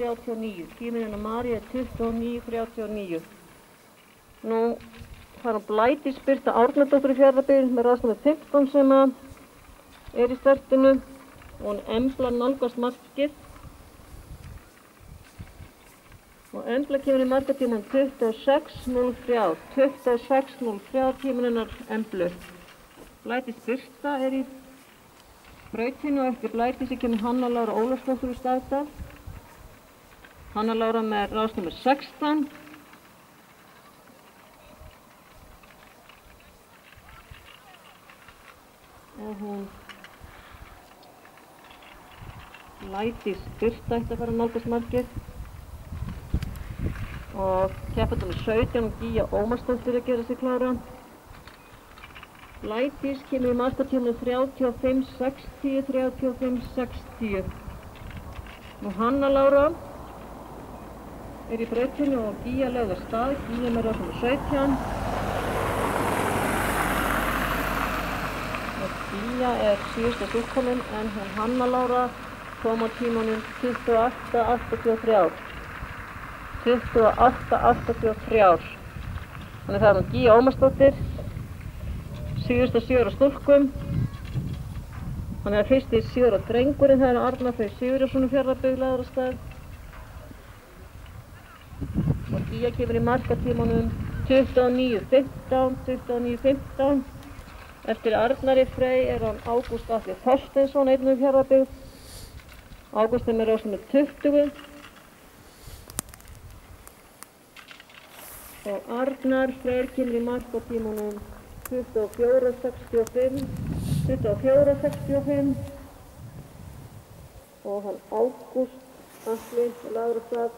29:39. Tíminn hennar Maríu er 29:39. Nú fara Blædís Birta Árnadóttir í Fjarðabyggð með raðsnúmer 15 sem er í startinu og hún Embla nálgast markið. Og Embla kemur í markatímann 26:03. 26:03 tíminn hennar Emblu. Blædís Birta er í brautinu og eftir Blædísi kemur Hanna Lára Ólafsdóttir í Stafdal. Hanna Lára með raðsnúmer 16. Og hún Blædís Birta ætti að fara að nálgast markið. Og keppandi með 17 Gígja Ómarsdóttir að gera sig klára. Blædís kemur í markatímanum 35:60, 35:60. Nú Hanna Lára er í brautinu og Gígja lögð af stað. Gígja með raðsnúmer 17. Og Gígja er síðasta stúlkonin en hún Hanna Lára kom á tímanum 28:83. 28:83. Þannig það er hún Gígja Ómarsdóttir, síðasta 7 ára stúlkum. Þannig að fyrsti 7 ára drengurinn, það er Arnar Freyr Sigurjónsson í Fjarðabyggð lagður af stað. Og Gígja kemur í markatímanum 29:15, 29:15. Eftir Arnari Frey er hann Ágúst Atli Þorsteinsson, einn í Fjarðabyggð. Ágúst er með raðsnúmer 20. Og Arnar Freyr kemur í markatímanum 24:65, 24:65. Og hann Ágúst Atli lagður af stað